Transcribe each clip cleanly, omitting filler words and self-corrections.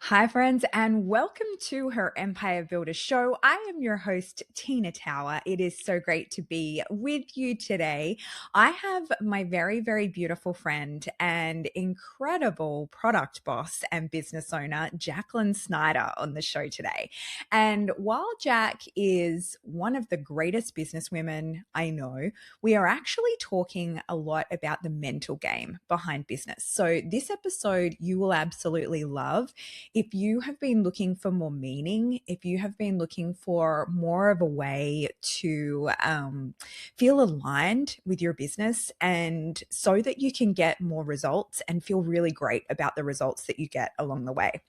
Hi, friends, and welcome to her Empire Builder show. I am your host, Tina Tower. It is so great to be with you today. I have my very, very beautiful friend and incredible product boss and business owner, Jacqueline Snyder, on the show today. And while Jack is one of the greatest businesswomen I know, we are actually talking a lot about the mental game behind business. So, this episode you will absolutely love. If you have been looking for more meaning, if you have been looking for more of a way to feel aligned with your business and so that you can get more results and feel really great about the results that you get along the way.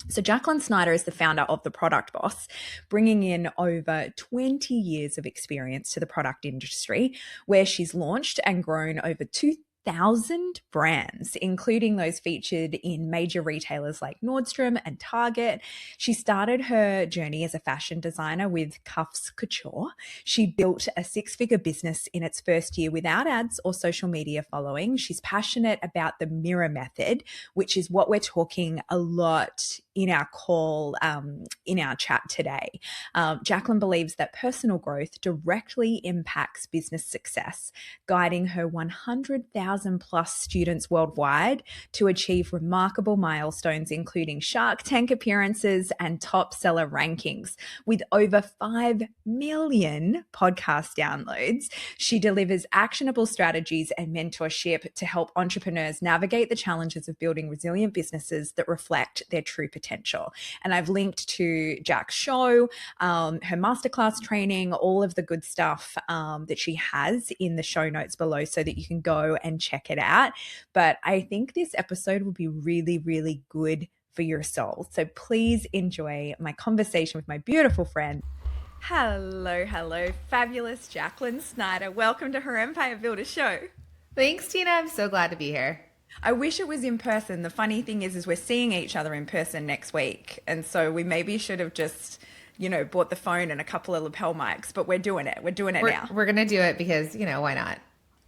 So, Jacqueline Snyder is the founder of The Product Boss, bringing in over 20 years of experience to the product industry, where she's launched and grown over 2,000 brands, including those featured in major retailers like Nordstrom and Target. She started her journey as a fashion designer with Cuffs Couture. She built a six-figure business in its first year without ads or social media following. She's passionate about the mirror method, which is what we're talking a lot in our call, in our chat today. Jacqueline believes that personal growth directly impacts business success, guiding her 100,000 plus students worldwide to achieve remarkable milestones, including Shark Tank appearances and top seller rankings. With over 5 million podcast downloads, she delivers actionable strategies and mentorship to help entrepreneurs navigate the challenges of building resilient businesses that reflect their true potential. And I've linked to Jack's show, her masterclass training, all of the good stuff that she has in the show notes below so that you can go and check it out. But I think this episode will be really, really good for your soul. So please enjoy my conversation with my beautiful friend. Hello, hello, fabulous Jacqueline Snyder. Welcome to her Empire Builder show. Thanks, Tina. I'm so glad to be here. I wish it was in person. The funny thing is we're seeing each other in person next week. And so we maybe should have just, bought the phone and a couple of lapel mics, but we're doing it. We're doing it now. We're going to do it because, why not?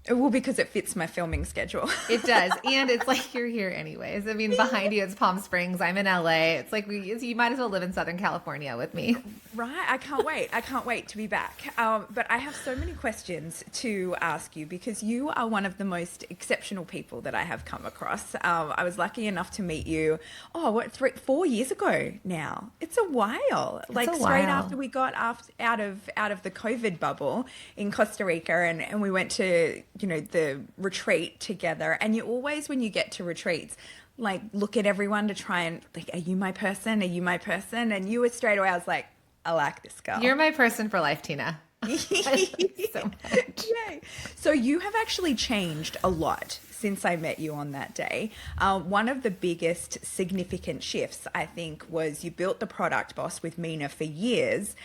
Well, because it fits my filming schedule. It does. And it's like you're here anyways. I mean, behind you, it's Palm Springs. I'm in LA. It's like you might as well live in Southern California with me. Right. I can't wait. I can't wait to be back. But I have so many questions to ask you because you are one of the most exceptional people that I have come across. I was lucky enough to meet you, 4 years ago now. It's a while. Straight after we got out of the COVID bubble in Costa Rica and we went to the retreat together. And you always, when you get to retreats, look at everyone to try and are you my person? Are you my person? And you were straight away, I was like, I like this girl. You're my person for life, Tina. So much. Yay. So you have actually changed a lot since I met you on that day. One of the biggest significant shifts, I think, was you built the Product Boss with Mina for years.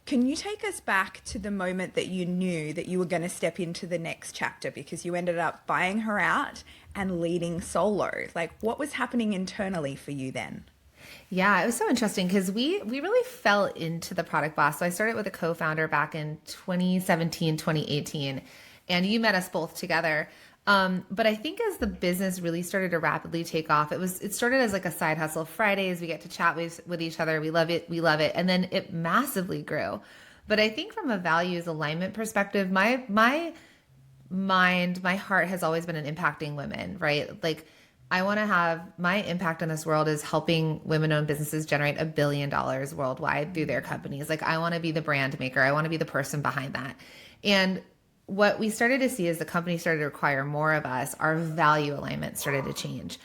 Can you take us back to the moment that you knew that you were going to step into the next chapter because you ended up buying her out and leading solo? What was happening internally for you then? Yeah, it was so interesting because we really fell into the Product Boss. So I started with a co-founder back in 2017, 2018, and you met us both together. But I think as the business really started to rapidly take off, it started as like a side hustle. Fridays, we get to chat with each other. We love it. We love it. And then it massively grew. But I think from a values alignment perspective, my mind, my heart has always been in impacting women, right? Like I want to have my impact on this world is helping women-owned businesses generate $1 billion worldwide through their companies. Like I want to be the brand maker. I want to be the person behind that. And what we started to see as the company started to require more of us, our value alignment started to change.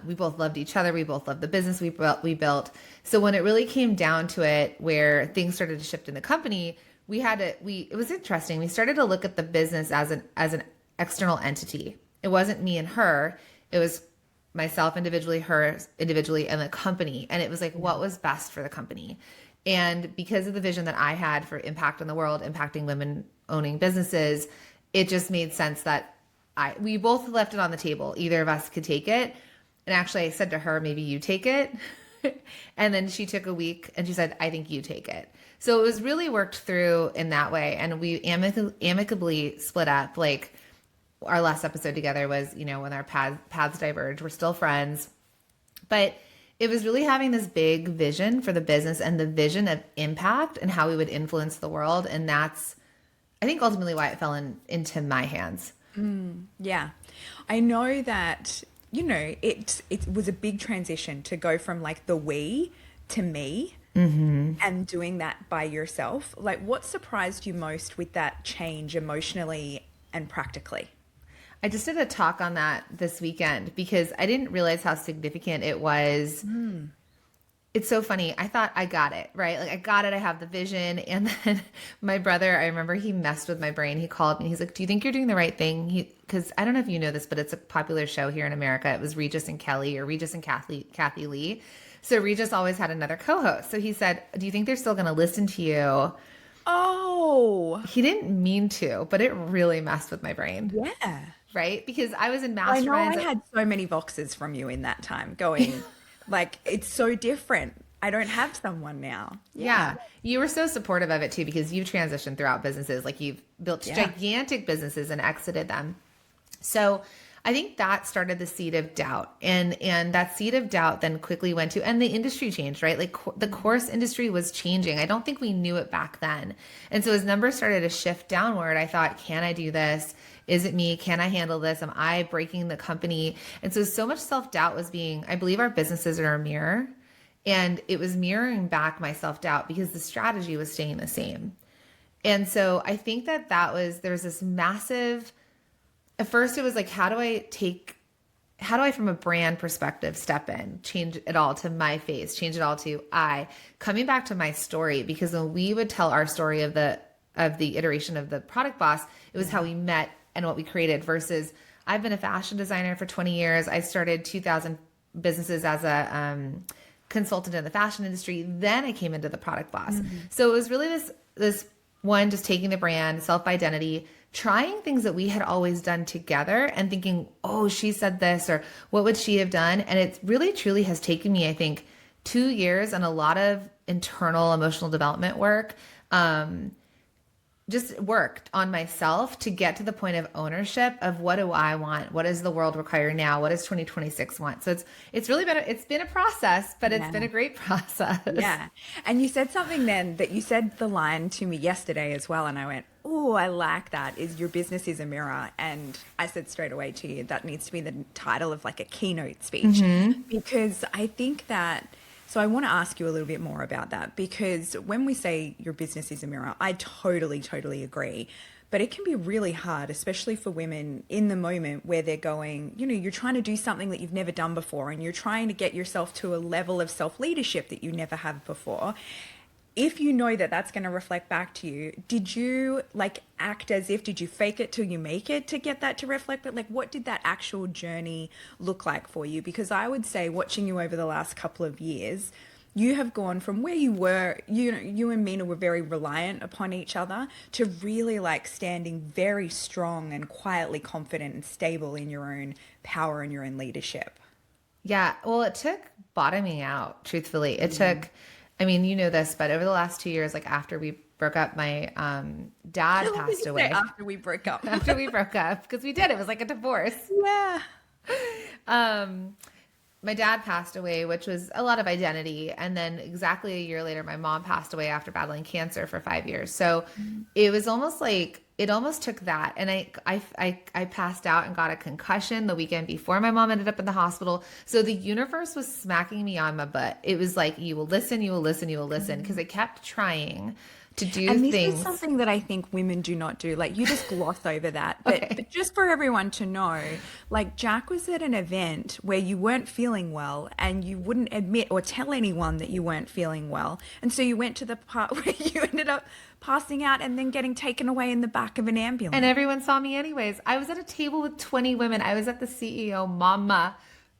We both loved each other. We both loved the business we built. So when it really came down to it, where things started to shift in the company, it was interesting. We started to look at the business as an external entity. It wasn't me and her. It was myself individually, her individually, and the company. And it was like, what was best for the company? And because of the vision that I had for impact on the world, impacting women owning businesses, it just made sense that we both left it on the table. Either of us could take it. And actually I said to her, maybe you take it. And then she took a week and she said, I think you take it. So it was really worked through in that way. And we amicably split up. Like our last episode together was, when our paths diverged. We're still friends. But it was really having this big vision for the business and the vision of impact and how we would influence the world. And that's, I think, ultimately why it fell into my hands. Yeah. I know that, it was a big transition to go from like the we to me and doing that by yourself. Like, what surprised you most with that change emotionally and practically? I just did a talk on that this weekend because I didn't realize how significant it was. It's so funny. I thought I got it, right? Like I got it. I have the vision. And then my brother, I remember he messed with my brain. He called me. He's like, "Do you think you're doing the right thing?" Because I don't know if you know this, but it's a popular show here in America. It was Regis and Kelly, or Regis and Kathy Lee. So Regis always had another co-host. So he said, "Do you think they're still going to listen to you?" Oh, He didn't mean to, but it really messed with my brain, yeah. right? Because I was in I know I masterminds. had so many boxes from you in that time going, like, it's so different. I don't have someone now. Yeah. Yeah. You were so supportive of it too, because you've transitioned throughout businesses. Like you've built Yeah. gigantic businesses and exited them. So I think that started the seed of doubt. And that seed of doubt then quickly went to, and the industry changed, right? Like the course industry was changing. I don't think we knew it back then. And so as numbers started to shift downward, I thought, can I do this? Is it me? Can I handle this? Am I breaking the company? And so much self-doubt was being, I believe our businesses are a mirror. And it was mirroring back my self-doubt because the strategy was staying the same. And so I think there was this massive, at first it was like, how do I, from a brand perspective, step in, change it all to my face, change it all to coming back to my story, because when we would tell our story of the iteration of the product boss, it was how we met and what we created versus I've been a fashion designer for 20 years. I started 2000 businesses as a, consultant in the fashion industry. Then I came into the product boss. So it was really this one, just taking the brand, self-identity, trying things that we had always done together and thinking, oh, she said this, or what would she have done? And it really truly has taken me, I think, 2 years and a lot of internal emotional development work. Just worked on myself to get to the point of ownership of what do I want? What does the world require now? What does 2026 want? So it's really been a process, but it's been a great process. Yeah. And you said something then that you said the line to me yesterday as well. And I went, oh, I like that. Is your business is a mirror. And I said straight away to you, that needs to be the title of like a keynote speech. Because I think that, so I want to ask you a little bit more about that, because when we say your business is a mirror, I totally, totally agree. But it can be really hard, especially for women in the moment where they're going, you're trying to do something that you've never done before, and you're trying to get yourself to a level of self-leadership that you never have before. If you know that that's going to reflect back to you, did you like act as if, did you fake it till you make it to get that to reflect it? Like, what did that actual journey look like for you? Because I would say, watching you over the last couple of years, you have gone from where you were, you and Mina were very reliant upon each other, to really like standing very strong and quietly confident and stable in your own power and your own leadership. Yeah. Well, it took bottoming out, truthfully. It took, I mean, you know this, but over the last 2 years, like after we broke up, my dad passed away. After we broke up. After we broke up, because we did. It was like a divorce. Yeah. My dad passed away, which was a lot of identity. And then exactly a year later, my mom passed away after battling cancer for 5 years. So it was almost like, it almost took that. And I passed out and got a concussion the weekend before my mom ended up in the hospital. So the universe was smacking me on my butt. It was like, you will listen, you will listen, you will listen. Because I kept trying to do and this things. is something that I think women do not do. Like, you just gloss over that. Okay. But just for everyone to know, like, Jack was at an event where you weren't feeling well and you wouldn't admit or tell anyone that you weren't feeling well. And so you went to the part where you ended up passing out and then getting taken away in the back of an ambulance. And everyone saw me anyways. I was at a table with 20 women. I was at the CEO Mama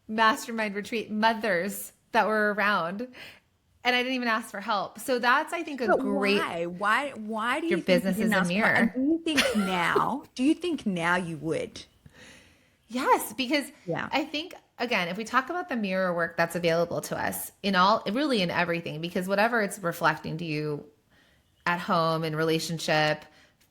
Mastermind Retreat, mothers that were around. And I didn't even ask for help. So that's, I think, a But great. why do you Your think business you didn't is a ask for- mirror. And do you think now you would? Yes, because Yeah. I think, again, if we talk about the mirror work that's available to us really in everything, because whatever it's reflecting to you at home, in relationship,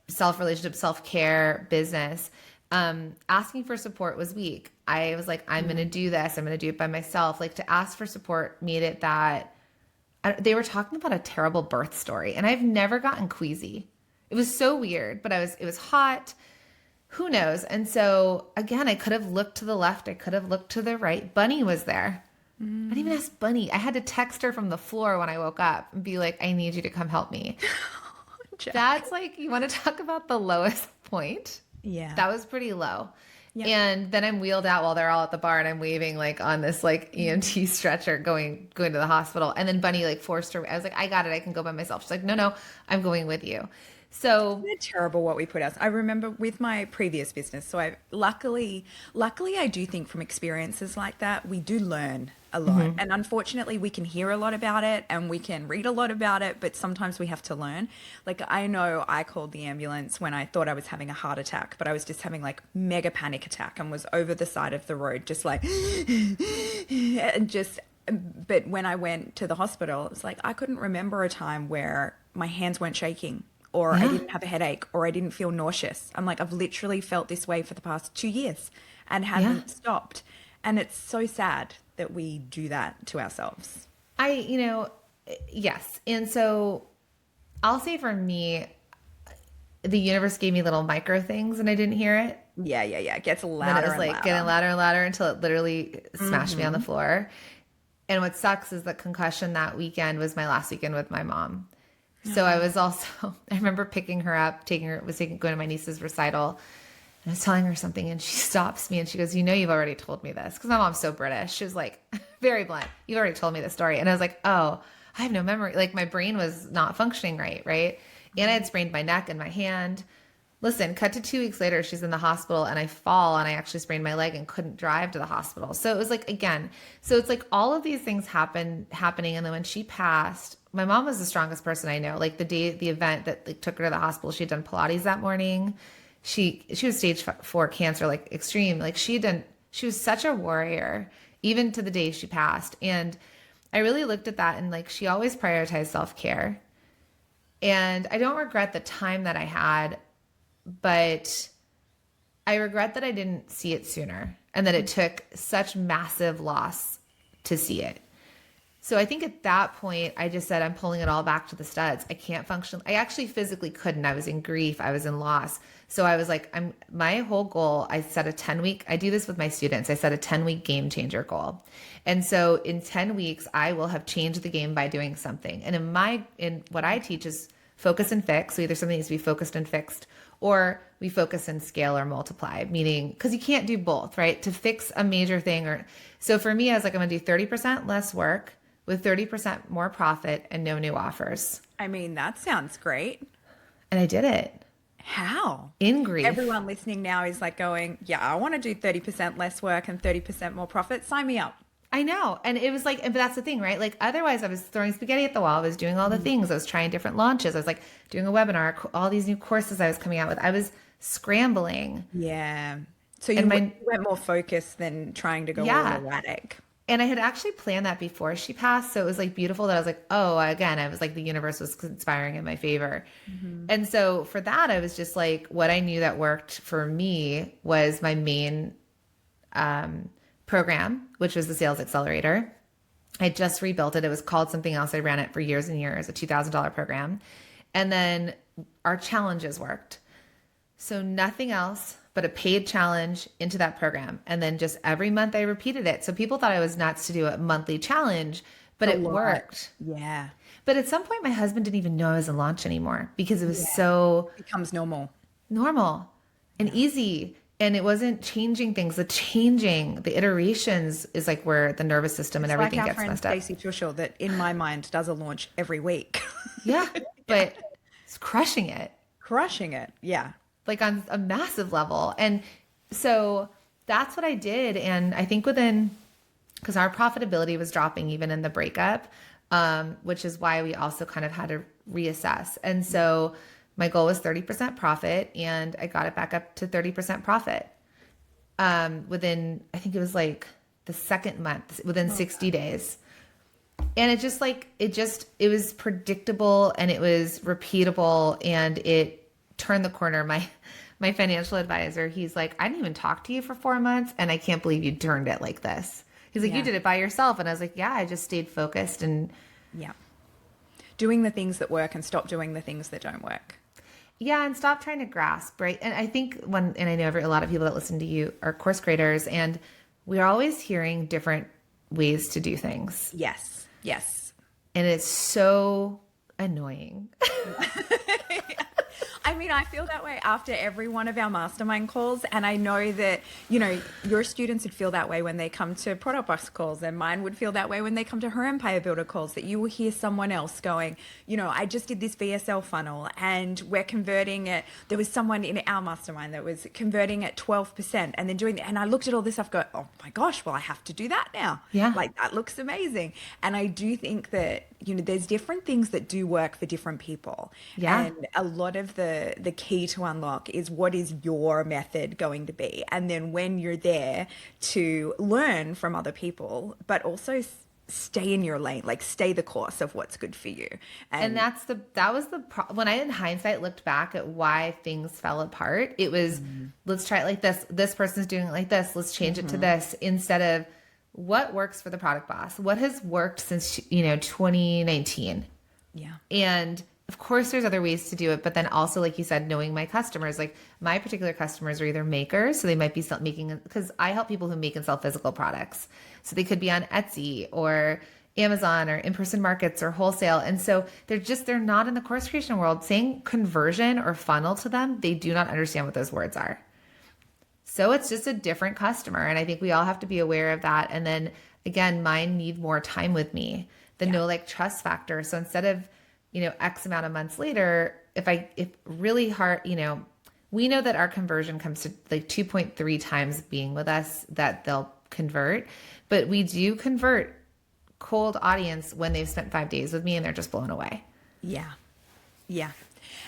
self-care, business, Asking for support was weak. I was like, I'm going to do this. I'm going to do it by myself. Like to ask for support made it that they were talking about a terrible birth story, and I've never gotten queasy. It was so weird, but it was hot. Who knows? And so again, I could have looked to the left. I could have looked to the right. Bunny was there. I didn't even ask Bunny. I had to text her from the floor when I woke up and be like, I need you to come help me. That's like, you want to talk about the lowest point? Yeah. That was pretty low. Yep. And then I'm wheeled out while they're all at the bar, and I'm waving like on this like EMT stretcher going to the hospital. And then Bunny like forced her. I was like, I got it. I can go by myself. She's like, no, I'm going with you. So Isn't it terrible what we put us? I remember with my previous business. So I luckily I do think from experiences like that, we do learn a lot. And unfortunately, we can hear a lot about it and we can read a lot about it, but sometimes we have to learn. Like I know I called the ambulance when I thought I was having a heart attack, but I was just having like mega panic attack and was over the side of the road, just like, and just, but when I went to the hospital, it was like, I couldn't remember a time where my hands weren't shaking, or I didn't have a headache, or I didn't feel nauseous. I'm like, I've literally felt this way for the past 2 years and haven't stopped. And it's so sad that we do that to ourselves. Yes. And so I'll say for me, the universe gave me little micro things and I didn't hear it. Yeah. It gets Then louder it was and like louder. getting louder and louder until it literally smashed me on the floor. And what sucks is the concussion that weekend was my last weekend with my mom. So I was also, I remember picking her up, going to my niece's recital. And I was telling her something and she stops me and she goes, you know, you've already told me this. Because my mom's so British. She was like, very blunt. You've already told me this story. And I was like, oh, I have no memory. Like my brain was not functioning right. And I had sprained my neck and my hand. Listen, cut to 2 weeks later, she's in the hospital and I fall and I actually sprained my leg and couldn't drive to the hospital. So it was like, again, so it's like all of these things happening. And then when she passed, my mom was the strongest person I know. Like the event that like, took her to the hospital, she had done Pilates that morning. She was stage 4 cancer, like extreme. Like she was such a warrior, even to the day she passed. And I really looked at that and like, she always prioritized self-care. And I don't regret the time that I had, but I regret that I didn't see it sooner and that it took such massive loss to see it. So I think at that point, I just said, I'm pulling it all back to the studs. I can't function. I actually physically couldn't. I was in grief. I was in loss. So I was like, my whole goal, I set a 10-week, I do this with my students. I set a 10-week game changer goal. And so in 10 weeks, I will have changed the game by doing something. And in what I teach is focus and fix. So either something needs to be focused and fixed, or we focus and scale or multiply, meaning, because you can't do both, right? To fix a major thing. So for me, I was like, I'm going to do 30% less work with 30% more profit and no new offers. I mean, that sounds great. And I did it. How? In grief. Everyone listening now is like going, yeah, I want to do 30% less work and 30% more profit. Sign me up. I know. And it was like, but that's the thing, right? Like otherwise I was throwing spaghetti at the wall. I was doing all the things. I was trying different launches. I was like doing a webinar, all these new courses I was coming out with. I was scrambling. Yeah. So you went more focused than trying to go all erratic. And I had actually planned that before she passed. So it was like beautiful that I was like, oh, again, I was like, the universe was conspiring in my favor. And so for that, I was just like, what I knew that worked for me was my main program, which was the Sales Accelerator. I just rebuilt it. It was called something else. I ran it for years and years, a $2,000 program. And then our challenges worked. So nothing else but a paid challenge into that program. And then just every month I repeated it. So people thought I was nuts to do a monthly challenge, but it worked. Yeah. But at some point, my husband didn't even know I was in launch anymore because it was It becomes normal and easy. And it wasn't changing things. The iterations is like where the nervous system and everything gets messed up. Stacey Tushel, that in my mind does a launch every week. Yeah, but it's crushing it. Crushing it. Yeah. Like on a massive level. And so that's what I did. And I think because our profitability was dropping even in the breakup, which is why we also kind of had to reassess. And so my goal was 30% profit and I got it back up to 30% profit within, I think it was like the second month, within 60 days. And it was predictable and it was repeatable and it turned the corner. my financial advisor, he's like, I didn't even talk to you for 4 months and I can't believe you turned it like this. He's like, you Yeah. did it by yourself. And I was like, yeah, I just stayed focused and Yeah. Doing the things that work and stop doing the things that don't work. yeah, and stop trying to grasp, right? And I think and I know a lot of people that listen to you are course creators, and we are always hearing different ways to do things. Yes. Yes. And it's so annoying. I mean, I feel that way after every one of our mastermind calls. And I know that, your students would feel that way when they come to product box calls, and mine would feel that way when they come to her empire builder calls, that you will hear someone else going, I just did this VSL funnel and we're converting it. There was someone in our mastermind that was converting at 12% and then doing it. And I looked at all this stuff, go, oh my gosh, well, I have to do that now. Yeah. Like, that looks amazing. And I do think that, there's different things that do work for different people. Yeah. And a lot of the key to unlock is, what is your method going to be? And then when you're there, to learn from other people, but also stay in your lane, like stay the course of what's good for you. And that was when I in hindsight looked back at why things fell apart, it was let's try it like this person's doing it like this, let's change it to this, instead of what works for the product boss, what has worked since 2019. Yeah. And of course there's other ways to do it, but then also, like you said, knowing my customers, like my particular customers are either makers, so they might be making, because I help people who make and sell physical products, so they could be on Etsy or Amazon or in-person markets or wholesale. And so they're not in the course creation world. Saying conversion or funnel to them, they do not understand what those words are. So it's just a different customer. And I think we all have to be aware of that. And then again, mine need more time with me, the know, like, trust factor. So instead of, X amount of months later, if really hard, we know that our conversion comes to like 2.3 times being with us that they'll convert, but we do convert cold audience when they've spent 5 days with me and they're just blown away. Yeah. Yeah.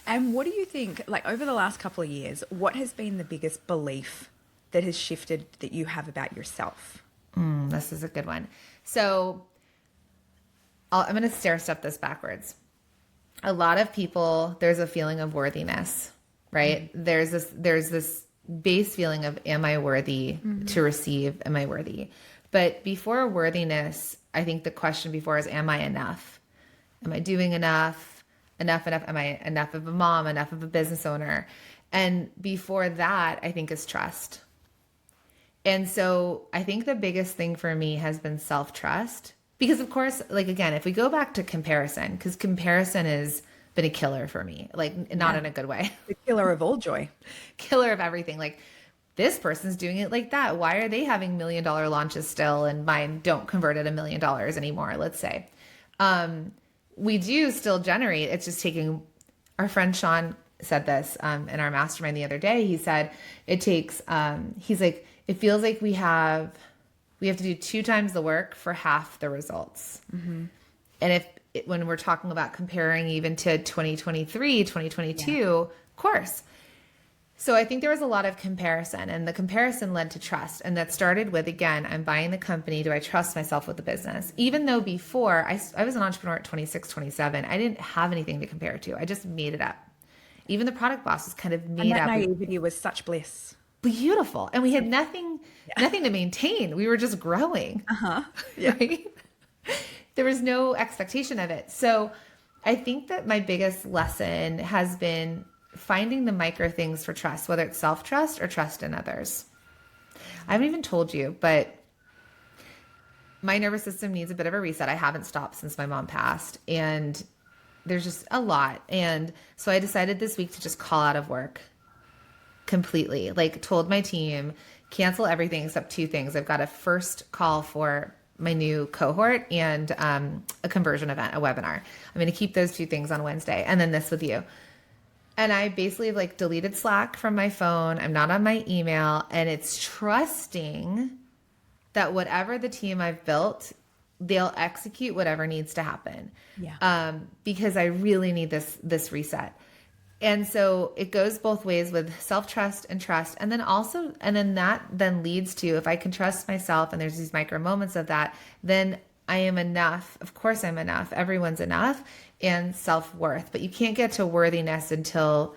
And what do you think, like, over the last couple of years, what has been the biggest belief that has shifted that you have about yourself? This is a good one. So I'm going to stair step this backwards. A lot of people, there's a feeling of worthiness, right? There's this base feeling of, am I worthy to receive? Am I worthy? But before worthiness, I think the question before is, am I enough? Am I doing enough? Enough. Am I enough of a mom, enough of a business owner? And before that, I think, is trust. And so I think the biggest thing for me has been self-trust. Because of course, like, again, if we go back to comparison, because comparison has been a killer for me, like, not in a good way. The killer of all joy. Killer of everything. Like, this person's doing it like that. Why are they having $1 million launches still and mine don't convert at $1 million anymore, let's say. We do still generate. It's just taking, our friend Sean said this in our mastermind the other day. He said it takes, he's like, it feels like we have to do 2 times the work for half the results. Mm-hmm. And when we're talking about comparing even to 2023, 2022, of course. So I think there was a lot of comparison, and the comparison led to trust. And that started with, again, I'm buying the company. Do I trust myself with the business? Even though before I was an entrepreneur at 26, 27, I didn't have anything to compare to. I just made it up. Even the product boss was kind of made up. And that naivety was such bliss. Beautiful. And we had nothing to maintain. We were just growing. Yeah. Right? There was no expectation of it. So I think that my biggest lesson has been finding the micro things for trust, whether it's self-trust or trust in others. I haven't even told you, but my nervous system needs a bit of a reset. I haven't stopped since my mom passed, and there's just a lot. And so I decided this week to just call out of work completely. Like, told my team, cancel everything except 2 things. I've got a first call for my new cohort and a conversion event, a webinar. I'm going to keep those 2 things on Wednesday, and then this with you. And I basically deleted Slack from my phone. I'm not on my email, and it's trusting that whatever the team I've built, they'll execute whatever needs to happen. Yeah. Because I really need this reset. And so it goes both ways with self-trust and trust. And then that then leads to, if I can trust myself and there's these micro moments of that, then I am enough. Of course I'm enough. Everyone's enough. And self-worth. But you can't get to worthiness until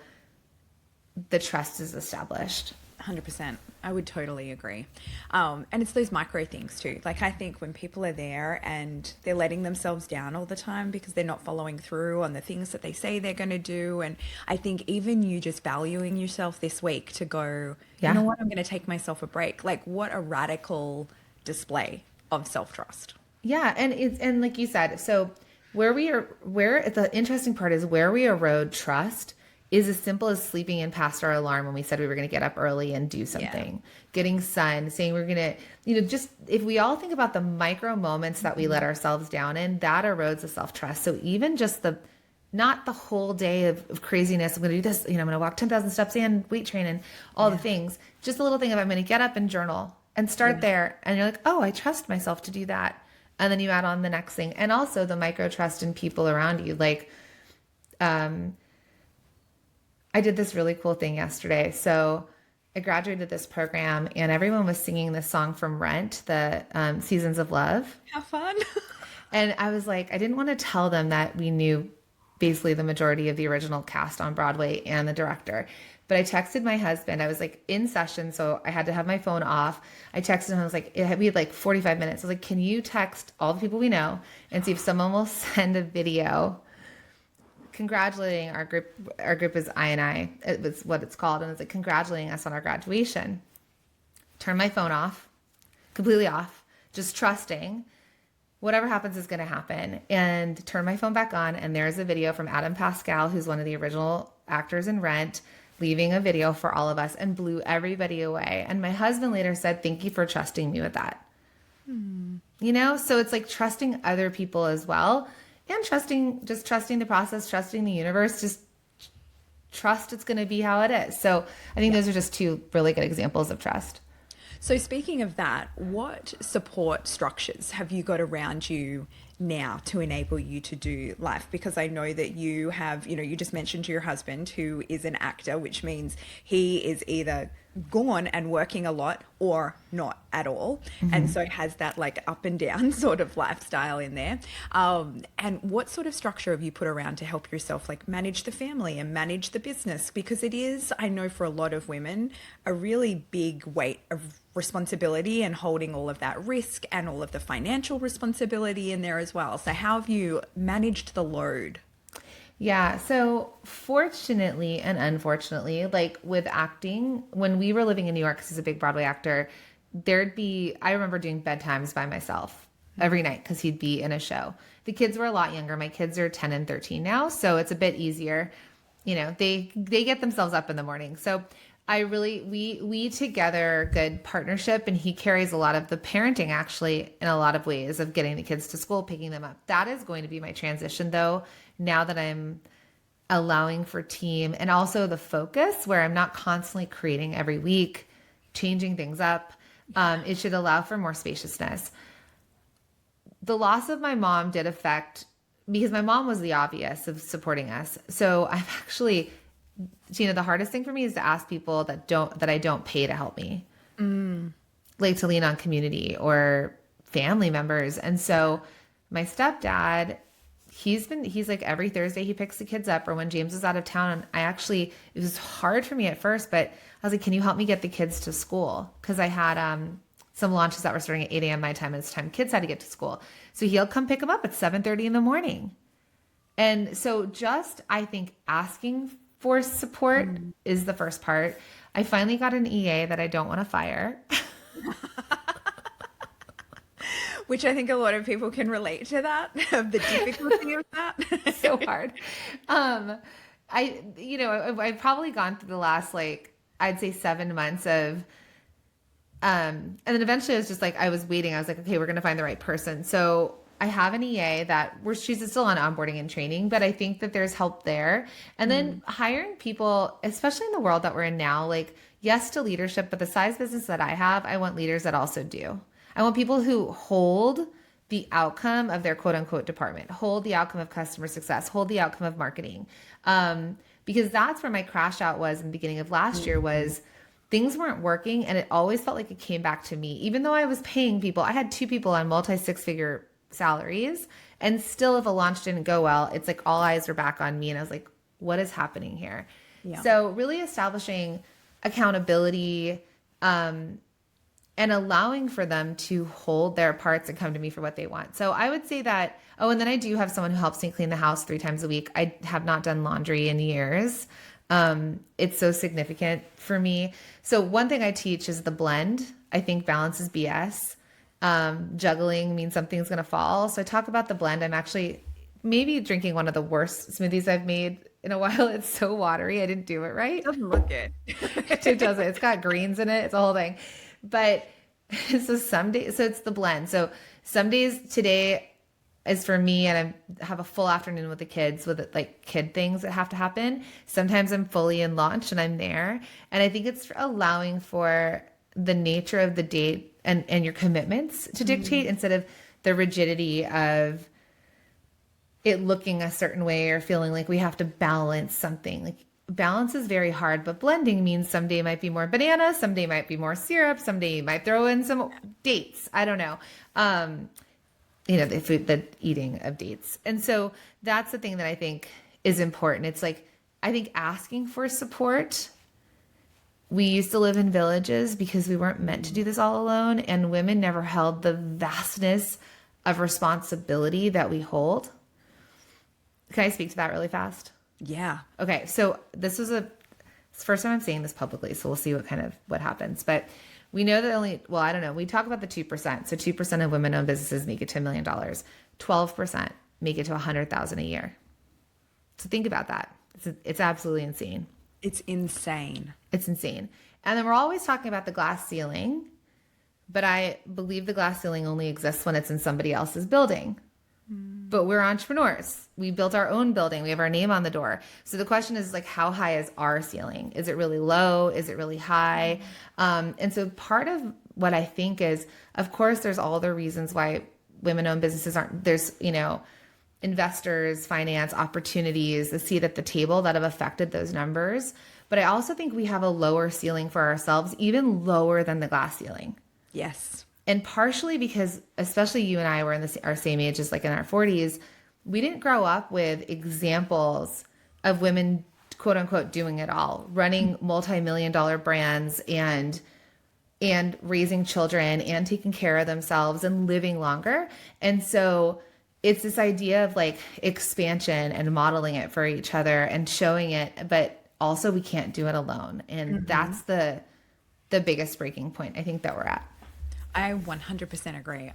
the trust is established. 100%. I would totally agree. And it's those micro things too. Like, I think when people are there and they're letting themselves down all the time because they're not following through on the things that they say they're going to do. And I think even you just valuing yourself this week to go, you know Yeah. what, I'm going to take myself a break. Like, what a radical display of self trust. Yeah, and like you said, so where the interesting part is where we erode trust is as simple as sleeping in past our alarm when we said we were going to get up early and do something. Getting sun, saying we're going to, just if we all think about the micro moments that we let ourselves down in, that erodes the self-trust. So even just not the whole day of craziness, I'm going to do this, I'm going to walk 10,000 steps and weight train and all the things, just a little thing of I'm going to get up and journal and start there. And you're like, oh, I trust myself to do that. And then you add on the next thing. And also the micro trust in people around you. Like, I did this really cool thing yesterday. So I graduated this program and everyone was singing this song from Rent, the Seasons of Love. How fun. And I was like, I didn't want to tell them that we knew basically the majority of the original cast on Broadway and the director. But I texted my husband. I was like in session, so I had to have my phone off. I texted him. I was like, we had like 45 minutes. I was like, can you text all the people we know and see if someone will send a video congratulating our group? Our group is I&I. It was what it's called. And it's like congratulating us on our graduation. Turn my phone off, completely off, just trusting whatever happens is going to happen, and turn my phone back on. And there's a video from Adam Pascal, who's one of the original actors in Rent, leaving a video for all of us, and blew everybody away. And my husband later said, thank you for trusting me with that. So it's like trusting other people as well, and trusting the process, trusting the universe, just trust it's going to be how it is. So I think those are just two really good examples of trust. So speaking of that, what support structures have you got around you now to enable you to do life? Because I know that you have, you just mentioned your husband who is an actor, which means he is either gone and working a lot or not at all. And so has that like up and down sort of lifestyle in there. And what sort of structure have you put around to help yourself like manage the family and manage the business? Because it is, I know for a lot of women, a really big weight of responsibility and holding all of that risk and all of the financial responsibility in there as well. So how have you managed the load? Yeah. So fortunately and unfortunately, like with acting, when we were living in New York, because he's a big Broadway actor, I remember doing bedtimes by myself every night because he'd be in a show. The kids were a lot younger. My kids are 10 and 13 now. So it's a bit easier. They get themselves up in the morning. So we together good partnership, and he carries a lot of the parenting actually in a lot of ways of getting the kids to school, picking them up. That is going to be my transition though, now that I'm allowing for team and also the focus where I'm not constantly creating every week, changing things up. It should allow for more spaciousness. The loss of my mom did affect, because my mom was the obvious of supporting us. So I've actually, Tina, the hardest thing for me is to ask people that I don't pay to help me, like to lean on community or family members. And so my stepdad, he's like every Thursday he picks the kids up, or when James is out of town. And it was hard for me at first, but I was like, can you help me get the kids to school? Cause I had, some launches that were starting at 8 a.m. my time, and it's time kids had to get to school. So he'll come pick them up at 7:30 in the morning. And so just, I think asking for support is the first part. I finally got an EA that I don't want to fire. Which I think a lot of people can relate to that, of the difficulty of that. So hard. I've probably gone through the last, I'd say 7 months of, and then eventually I was just like, I was waiting. I was like, okay, we're going to find the right person. So I have an EA she's still on onboarding and training, but I think that there's help there. And then hiring people, especially in the world that we're in now, yes to leadership, but the size business that I have, I want leaders that also do. I want people who hold the outcome of their quote unquote department, hold the outcome of customer success, hold the outcome of marketing. Because that's where my crash out was in the beginning of last year was things weren't working. And it always felt like it came back to me, even though I was paying people. I had 2 people on multi-6-figure salaries, and still if a launch didn't go well, it's like all eyes were back on me. And I was like, what is happening here? Yeah. So really establishing accountability, and allowing for them to hold their parts and come to me for what they want. So I would say that, oh, and then I do have someone who helps me clean the house 3 times a week. I have not done laundry in years. It's so significant for me. So one thing I teach is the blend. I think balance is BS. Juggling means something's going to fall. So I talk about the blend. I'm actually maybe drinking one of the worst smoothies I've made in a while. It's so watery. I didn't do it right. Doesn't look good. It doesn't. It's got greens in it. It's a whole thing. But so some days, so it's the blend. So some days today is for me, and I have a full afternoon with the kids with like kid things that have to happen. Sometimes I'm fully in launch and I'm there. And I think it's allowing for the nature of the date and your commitments to dictate instead of the rigidity of it looking a certain way or feeling like we have to balance something. Like balance is very hard, but blending means someday might be more banana, someday might be more syrup, someday you might throw in some dates. I don't know. The food, the eating of dates. And so that's the thing that I think is important. It's like, I think asking for support. We used to live in villages because we weren't meant to do this all alone. And women never held the vastness of responsibility that we hold. Can I speak to that really fast? Yeah. Okay. So this was it's the first time I'm saying this publicly. So we'll see what happens. But we know that I don't know. We talk about the 2%. So 2% of women-owned businesses make it to $1 million. 12% make it to $100,000 a year. So think about that. It's absolutely insane. It's insane. It's insane. And then we're always talking about the glass ceiling, but I believe the glass ceiling only exists when it's in somebody else's building. But we're entrepreneurs. We built our own building. We have our name on the door. So the question is like, how high is our ceiling? Is it really low? Is it really high? And so part of what I think is, of course, there's all the reasons why women-owned businesses there's, investors, finance, opportunities, the seat at the table that have affected those numbers. But I also think we have a lower ceiling for ourselves, even lower than the glass ceiling. Yes. And partially because, especially you and I were in our same ages, like in our 40s, we didn't grow up with examples of women, quote unquote, doing it all, running multi-million-dollar brands and raising children and taking care of themselves and living longer. And so it's this idea of like expansion and modeling it for each other and showing it, but also we can't do it alone. And that's the biggest breaking point I think that we're at. I 100% agree.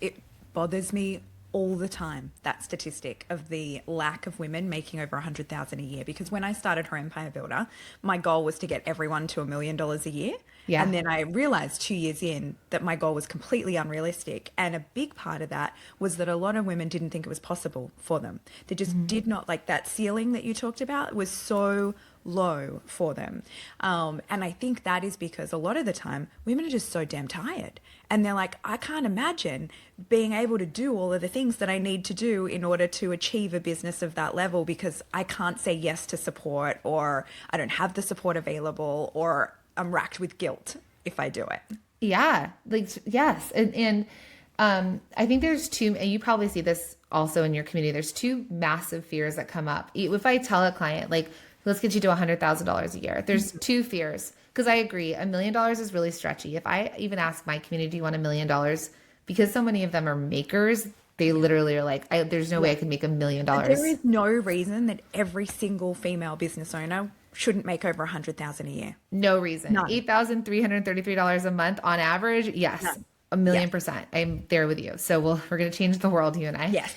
It bothers me all the time, that statistic of the lack of women making over 100,000 a year. Because when I started Her Empire Builder, my goal was to get everyone to $1 million a year. Yeah. And then I realized 2 years in that my goal was completely unrealistic. And a big part of that was that a lot of women didn't think it was possible for them. They just did not, like that ceiling that you talked about was so low for them. And I think that is because a lot of the time women are just so damn tired. And they're like, I can't imagine being able to do all of the things that I need to do in order to achieve a business of that level because I can't say yes to support, or I don't have the support available, or I'm racked with guilt if I do it. Yeah. Like, yes. And I think there's two, and you probably see this also in your community, there's two massive fears that come up. If I tell a client, like, let's get you to $100,000 a year, there's two fears. Because I agree, $1 million is really stretchy. If I even ask my community, do you want $1 million? Because so many of them are makers, they literally are like, there's no way I can make $1 million. There is no reason that every single female business owner shouldn't make over 100,000 a year. No reason. None. $8,333 a month on average. Yes. None. 1,000,000%. I'm there with you. So we're going to change the world, you and I. Yes.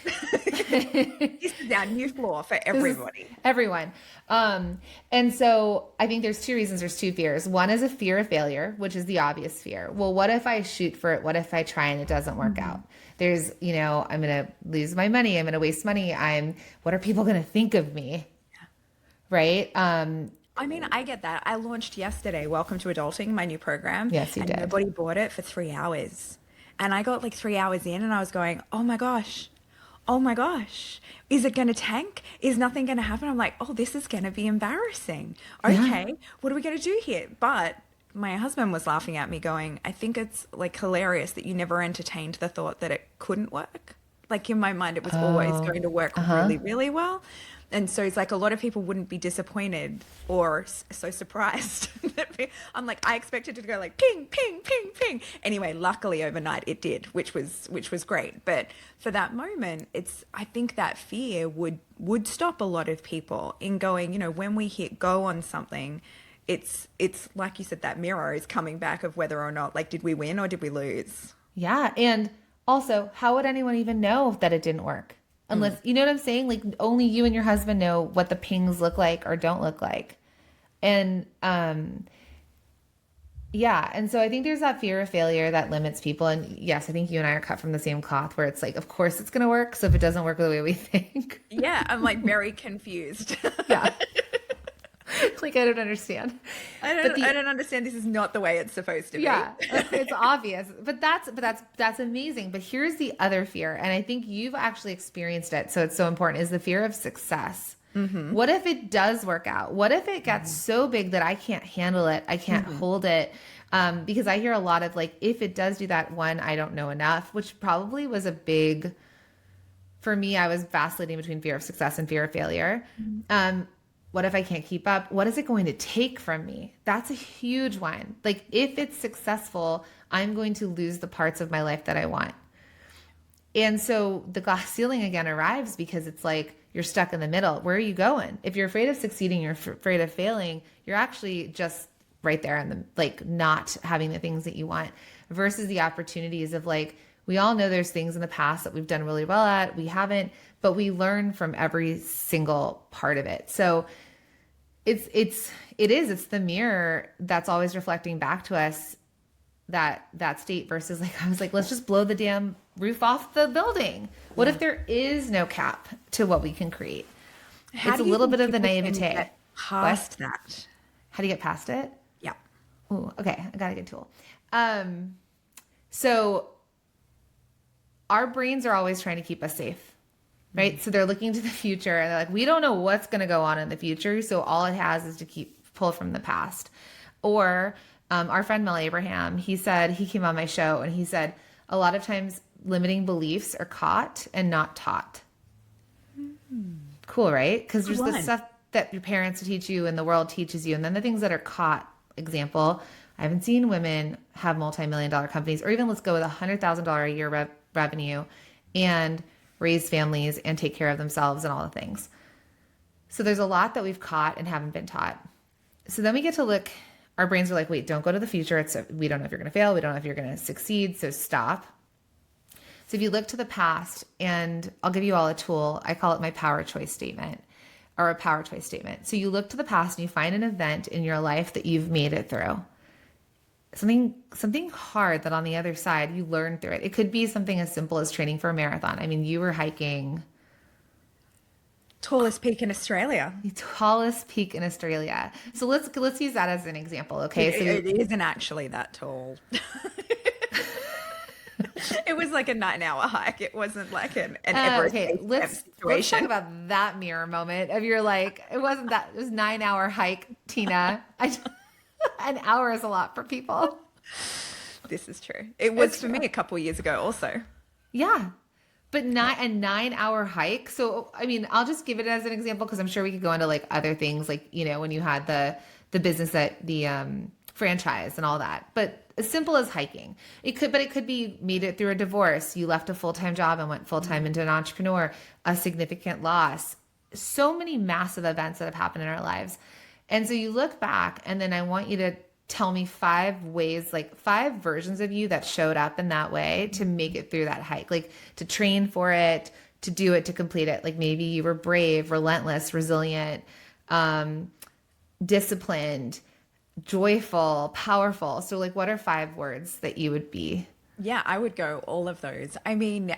This is our new floor for everybody. Everyone. And so I think there's two reasons. There's two fears. One is a fear of failure, which is the obvious fear. Well, what if I shoot for it? What if I try and it doesn't work out? There's, I'm going to lose my money. I'm going to waste money. What are people going to think of me? Right. I mean, I get that. I launched yesterday, Welcome to Adulting, my new program. Yes, you and did. Nobody bought it for 3 hours. And I got like 3 hours in and I was going, oh my gosh, is it going to tank? Is nothing going to happen? I'm like, oh, this is going to be embarrassing. Okay, what are we going to do here? But my husband was laughing at me going, I think it's like hilarious that you never entertained the thought that it couldn't work. Like in my mind, it was always going to work really, really well. And so it's like a lot of people wouldn't be disappointed or so surprised. I'm like, I expected it to go like ping, ping, ping, ping. Anyway, luckily overnight it did, which was great. But for that moment, I think that fear would stop a lot of people in going, when we hit go on something, it's like you said, that mirror is coming back of whether or not, like, did we win or did we lose? Yeah. And also, how would anyone even know that it didn't work? Unless, you know what I'm saying? Like only you and your husband know what the pings look like or don't look like. And yeah. And so I think there's that fear of failure that limits people. And yes, I think you and I are cut from the same cloth where it's like, of course it's going to work. So if it doesn't work the way we think. Yeah, I'm like very confused. Yeah. Like I don't understand. I don't understand. This is not the way it's supposed to be. Yeah, it's obvious. But that's amazing. But here's the other fear, and I think you've actually experienced it, so it's so important, is the fear of success. What if it does work out? What if it gets so big that I can't handle it? I can't hold it. Because I hear a lot of like, if it does do that, one, I don't know enough, which probably was a big, for me, I was vacillating between fear of success and fear of failure. What if I can't keep up? What is it going to take from me? That's a huge one. Like if it's successful, I'm going to lose the parts of my life that I want. And so the glass ceiling again arrives because it's like you're stuck in the middle. Where are you going? If you're afraid of succeeding, you're afraid of failing, you're actually just right there in the, like, not having the things that you want, versus the opportunities of like, we all know there's things in the past that we've done really well at, we haven't, but we learn from every single part of it. So it's the mirror that's always reflecting back to us that state, versus like, I was like, let's just blow the damn roof off the building. What if there is no cap to what we can create? It's a little bit of the naivete. Past that. How do you get past it? Yeah. Ooh, okay. I got a good tool. So our brains are always trying to keep us safe. Right. So they're looking to the future and they're like, we don't know what's going to go on in the future. So all it has is to pull from the past. Or our friend Mel Abraham, he said, he came on my show and he said, a lot of times limiting beliefs are caught and not taught. Cool, right? Because there's the stuff that your parents teach you and the world teaches you. And then the things that are caught, example, I haven't seen women have multi-million-dollar companies, or even let's go with $100,000 a year revenue and raise families and take care of themselves and all the things. So there's a lot that we've caught and haven't been taught. So then we get to look, our brains are like, wait, don't go to the future. We don't know if you're going to fail. We don't know if you're going to succeed. So stop. So if you look to the past, and I'll give you all a tool, I call it my power choice statement, or a power choice statement. So you look to the past and you find an event in your life that you've made it through. Something hard that on the other side you learn through it. It could be something as simple as training for a marathon. I mean, you were hiking tallest peak in Australia. The tallest peak in Australia. So let's use that as an example. Okay, so it isn't actually that tall. It was like a 9-hour hike. It wasn't like an Everest okay, let's talk about that mirror moment of your like, it wasn't that, it was 9-hour hike, Tina. An hour is a lot for people. This is true. It was for me a couple years ago also. Yeah. But a 9-hour hike. So, I mean, I'll just give it as an example because I'm sure we could go into like other things, like, you know, when you had the business at the franchise and all that. But as simple as hiking, it could be made it through a divorce. You left a full-time job and went full-time into an entrepreneur, a significant loss, so many massive events that have happened in our lives. And so you look back, and then I want you to tell me 5 ways, like 5 versions of you that showed up in that way to make it through that hike, like to train for it, to do it, to complete it. Like maybe you were brave, relentless, resilient, disciplined, joyful, powerful. So like, what are 5 words that you would be? Yeah, I would go all of those. I mean,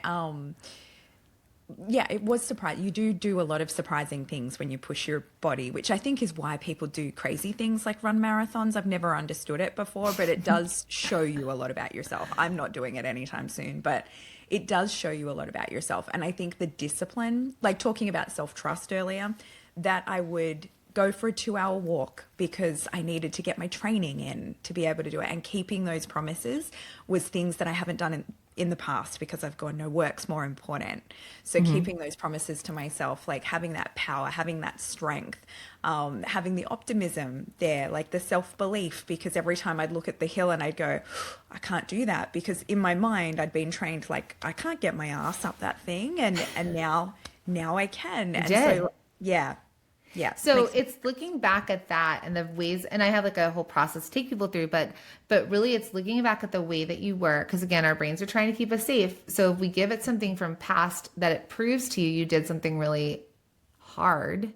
yeah, it was surprising. You do a lot of surprising things when you push your body, which I think is why people do crazy things like run marathons. I've never understood it before, but it does show you a lot about yourself. I'm not doing it anytime soon, but it does show you a lot about yourself. And I think the discipline, like talking about self-trust earlier, that I would go for a 2-hour walk because I needed to get my training in to be able to do it. And keeping those promises was things that I haven't done in the past because I've gone, no, work's more important. So keeping those promises to myself, like having that power, having that strength, having the optimism there, like the self-belief, because every time I'd look at the hill and I'd go, I can't do that, because in my mind I'd been trained like I can't get my ass up that thing, and now I can. You And did. so yeah, yeah, So makes it's looking back at that and the ways, and I have like a whole process to take people through, but really it's looking back at the way that you were, because again, our brains are trying to keep us safe. So if we give it something from past that it proves to you, you did something really hard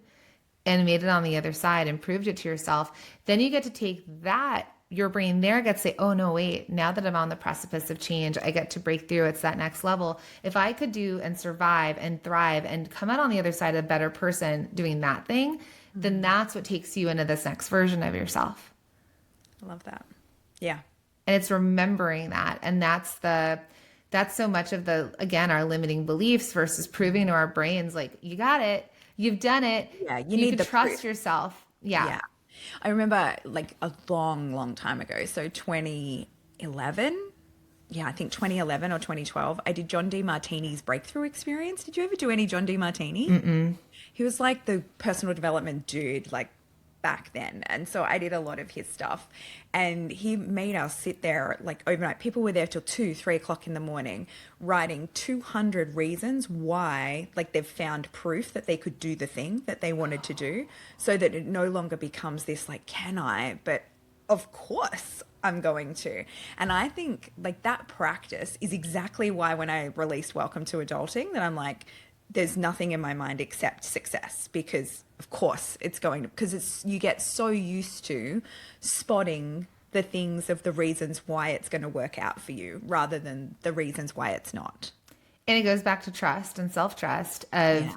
and made it on the other side and proved it to yourself, then you get to take that, your brain there gets to say, oh no, wait, now that I'm on the precipice of change, I get to break through. It's that next level. If I could do and survive and thrive and come out on the other side a better person doing that thing, then that's what takes you into this next version of yourself. I love that. Yeah. And it's remembering that. And that's so much of the, again, our limiting beliefs versus proving to our brains, like, you got it, you've done it. Yeah, you You need can the trust proof. yourself. Yeah. Yeah. I remember like a long, long time ago. So 2011. Yeah, I think 2011 or 2012. I did John DeMartini's breakthrough experience. Did you ever do any John DeMartini? He was like the personal development dude, like back then. And so I did a lot of his stuff. And he made us sit there like overnight. People were there till 2, 3 o'clock in the morning, writing 200 reasons why, like they've found proof that they could do the thing that they wanted to do, so that it no longer becomes this like, can I? But of course I'm going to. And I think like that practice is exactly why when I released Welcome to Adulting, that I'm like, there's nothing in my mind except success, because of course it's going to, because it's, you get so used to spotting the things of the reasons why it's going to work out for you rather than the reasons why it's not. And it goes back to trust and self-trust of, Yeah.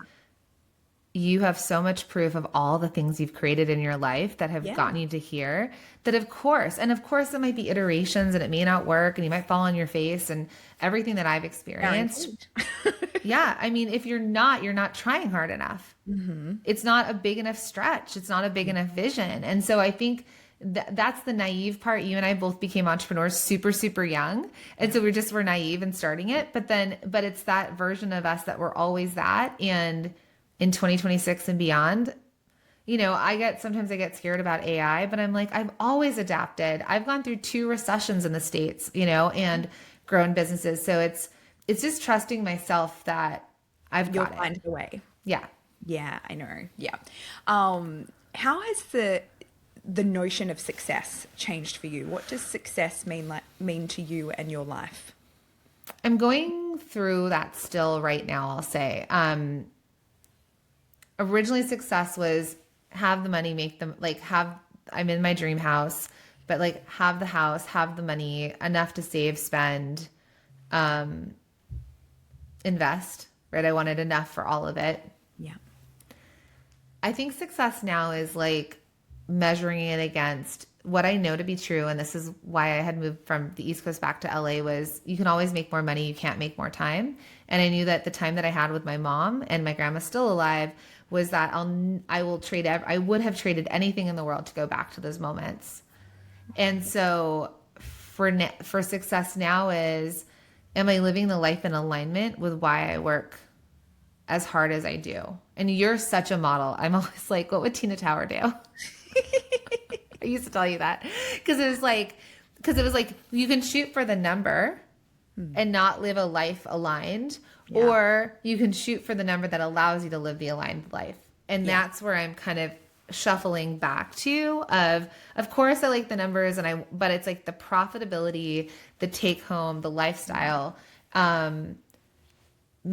you have so much proof of all the things you've created in your life that have Yeah. gotten you to here, that of course it might be iterations and it may not work and you might fall on your face and everything that I've experienced. Guaranteed. Yeah. I mean, if you're not trying hard enough. It's not a big enough stretch. It's not a big enough vision. And so I think that's the naive part. You and I both became entrepreneurs super, super young. And so we're naive in starting it, but it's that version of us that we're always that. And in 2026 and beyond, sometimes I get scared about AI, but I'm like, I've always adapted. I've gone through 2 recessions in the States, and grown businesses. So it's just trusting myself that I've You'll got it. find a way. Yeah. Yeah, I know. Yeah. How has the notion of success changed for you? What does success mean to you and your life? I'm going through that still right now, I'll say. Originally success was have the money, make them I'm in my dream house, but like have the house, have the money, enough to save, spend, invest, right? I wanted enough for all of it. Yeah. I think success now is like measuring it against what I know to be true. And this is why I had moved from the East Coast back to LA, was you can always make more money. You can't make more time. And I knew that the time that I had with my mom, and my grandma's still alive, was that I would have traded anything in the world to go back to those moments. And so for success now is, am I living the life in alignment with why I work as hard as I do? And you're such a model. I'm always like, what would Tina Tower do? I used to tell you that because it was like, you can shoot for the number and not live a life aligned, or you can shoot for the number that allows you to live the aligned life. And that's where I'm kind of shuffling back to of course I like the numbers but it's like the profitability, the take home, the lifestyle,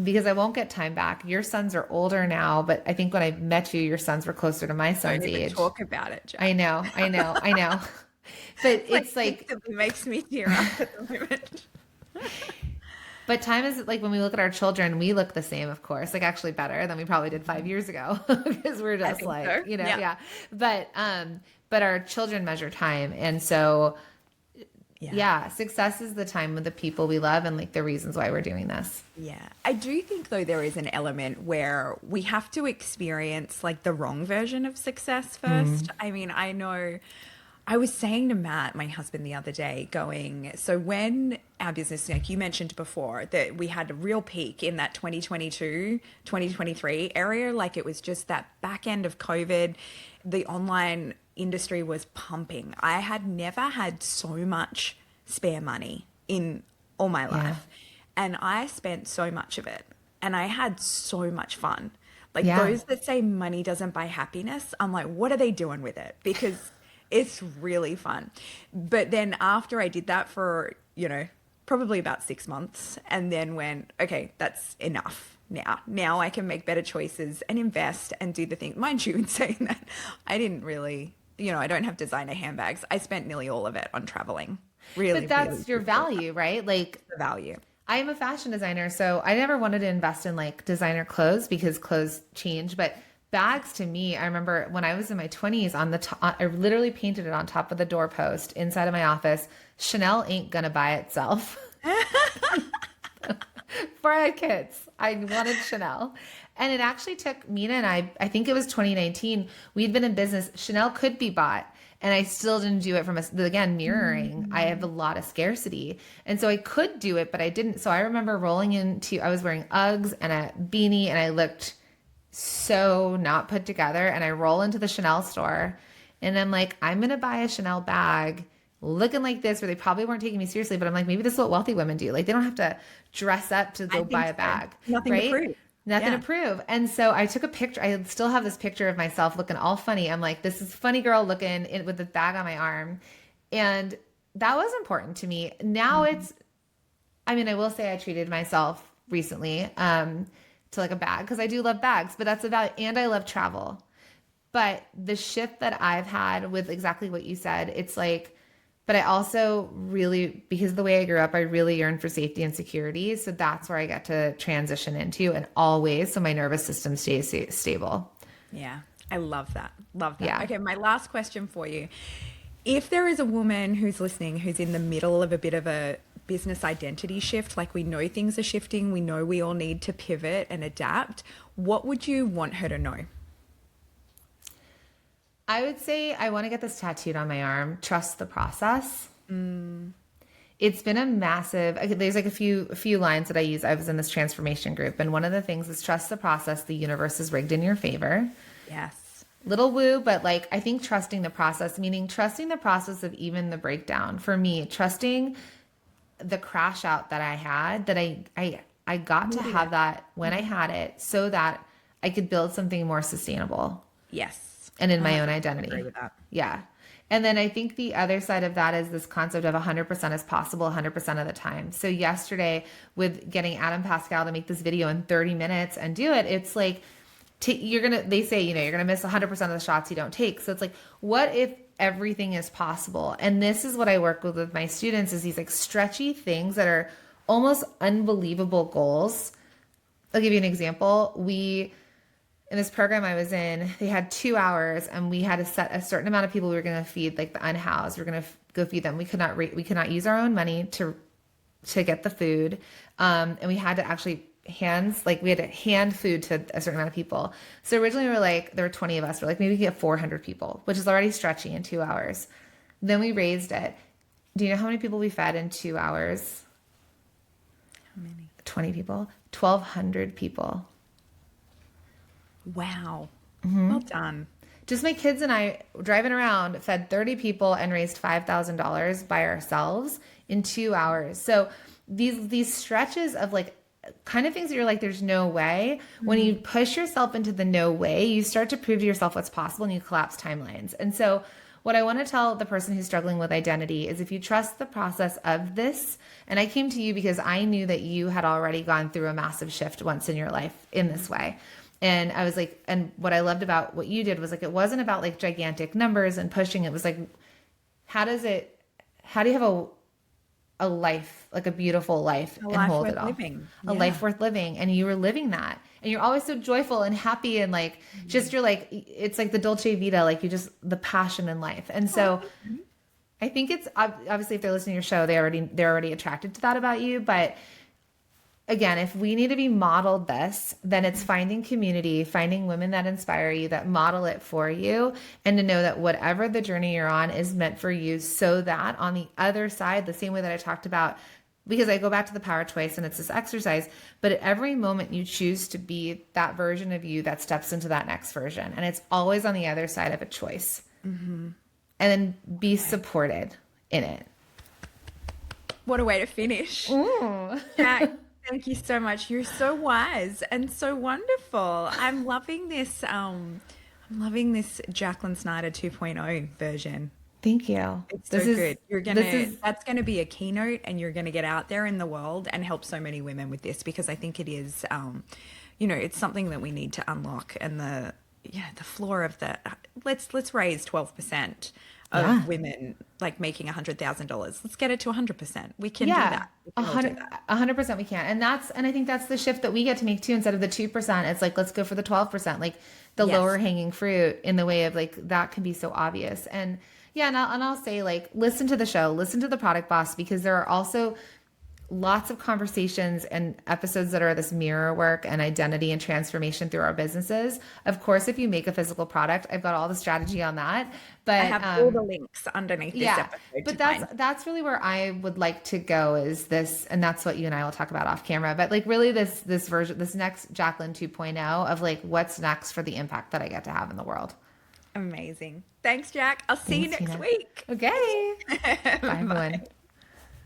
because I won't get time back. Your sons are older now, but I think when I met you, your sons were closer to my son's Don't even age. talk about it, Jack. I know. But it's like, it makes me tear up at the moment. but time is like, when we look at our children, we look the same, of course, like actually better than we probably did 5 years ago, because we're just think like, so. yeah. But our children measure time. And so, yeah, success is the time with the people we love and like the reasons why we're doing this. Yeah. I do think though there is an element where we have to experience like the wrong version of success first. I mean, I know I was saying to Matt, my husband, the other day, going, so when our business, like you mentioned before, that we had a real peak in that 2022, 2023 area, like it was just that back end of COVID, the online industry was pumping. I had never had so much spare money in all my Yeah. life. And I spent so much of it. And I had so much fun. Like Yeah. those that say money doesn't buy happiness, I'm like, what are they doing with it? Because it's really fun. But then after I did that for, probably about 6 months and then went, okay, that's enough now. Now I can make better choices and invest and do the thing. Mind you, in saying that, I didn't really, I don't have designer handbags. I spent nearly all of it on traveling. But Really, really that's your value, right? Like the value. I am a fashion designer, so I never wanted to invest in like designer clothes because clothes change. But bags to me, I remember when I was in my 20s on the top, I literally painted it on top of the doorpost inside of my office. Chanel ain't gonna buy itself. Before I had kids, I wanted Chanel. And it actually took Mina and I think it was 2019, we'd been in business. Chanel could be bought. And I still didn't do it from again, mirroring. I have a lot of scarcity. And so I could do it, but I didn't. So I remember rolling into, I was wearing Uggs and a beanie and I looked so not put together. And I roll into the Chanel store and I'm like, I'm going to buy a Chanel bag looking like this, where they probably weren't taking me seriously. But I'm like, maybe this is what wealthy women do. Like they don't have to dress up to I go buy think a so. bag. Nothing to Right? prove. Nothing Yeah. to prove. And so I took a picture. I still have this picture of myself looking all funny. I'm like, this is funny girl looking with the bag on my arm. And that was important to me. Now it's, I mean, I will say I treated myself recently to like a bag because I do love bags, but that's about, and I love travel. But the shift that I've had with exactly what you said, it's like, but I also really, because of the way I grew up, I really yearn for safety and security. So that's where I get to transition into and always, so my nervous system stays stable. Yeah. I love that. Love that. Yeah. Okay. My last question for you. If there is a woman who's listening who's in the middle of a bit of a business identity shift, like we know things are shifting, we know we all need to pivot and adapt, what would you want her to know? I would say I want to get this tattooed on my arm. Trust the process. It's been a massive, there's like a few lines that I use. I was in this transformation group, and one of the things is trust the process. The universe is rigged in your favor. Yes. Little woo, but like I think trusting the process, meaning trusting the process of even the breakdown. For me, trusting the crash out that I had, that I got to have that when I had it so that I could build something more sustainable Yes. and in my own 100% agree identity. with that. Yeah. And then I think the other side of that is this concept of 100% is possible 100% of the time. So yesterday with getting Adam Pascal to make this video in 30 minutes and do it, it's like, they say, you're going to miss 100% of the shots you don't take. So it's like, what if everything is possible? And this is what I work with my students, is these like stretchy things that are almost unbelievable goals. I'll give you an example. In this program I was in, they had 2 hours and we had to set a certain amount of people we were going to feed, like the unhoused. We're going to go feed them. We could not use our own money to get the food. And we had to actually we had to hand food to a certain amount of people. So originally we were like, there were 20 of us. We're like, maybe we can get 400 people, which is already stretchy in 2 hours. Then we raised it. Do you know how many people we fed in 2 hours? How many? 20 people, 1,200 people. Wow. Well done. Just my kids and I driving around fed 30 people and raised $5,000 by ourselves in 2 hours. So these stretches of like kind of things that you're like, there's no way. When you push yourself into the no way, you start to prove to yourself what's possible and you collapse timelines. And so what I want to tell the person who's struggling with identity is if you trust the process of this, and I came to you because I knew that you had already gone through a massive shift once in your life in this way. And I was like, and what I loved about what you did was like, it wasn't about like gigantic numbers and pushing. It was like, how do you have a life, like a beautiful life, A and life hold worth it all? living. A Yeah. life worth living. And you were living that. And you're always so joyful and happy and like, just you're like, it's like the Dolce Vita, like you just, the passion in life. And so I think it's obviously if they're listening to your show, they're already attracted to that about you. But again, if we need to be modeled this, then it's finding community, finding women that inspire you, that model it for you, and to know that whatever the journey you're on is meant for you, so that on the other side, the same way that I talked about, because I go back to the power choice and it's this exercise, but at every moment you choose to be that version of you that steps into that next version. And it's always on the other side of a choice. Mm-hmm. And then be supported in it. What a way to finish. Ooh. Jack, thank you so much. You're so wise and so wonderful. I'm loving this. I'm loving this Jacqueline Snyder 2.0 version. Thank you. It's This so is good. You're this gonna, is that's gonna be a keynote, and you're gonna get out there in the world and help so many women with this, because I think it is, it's something that we need to unlock. And the floor of the, let's raise 12% yeah. of women like making $100,000. Let's get it to 100%. We can do Yeah, that. We a can all do hundred, that. 100% we can. And I think that's the shift that we get to make too. Instead of the 2%, it's like, let's go for the 12%, like the lower Yes. hanging fruit, in the way of like, that can be so obvious. And yeah, and I'll say, like, listen to the show, listen to the Product Boss, because there are also lots of conversations and episodes that are this mirror work and identity and transformation through our businesses. Of course, if you make a physical product, I've got all the strategy on that. I But have all the links underneath this yeah, episode to but find. that's really where I would like to go, is this, and that's what you and I will talk about off camera. But like, really, this version, this next Jacqueline 2.0 of like, what's next for the impact that I get to have in the world. Amazing. Thanks, Jack. I'll see you Thanks, next Tina. week. Okay. Bye, everyone. Bye.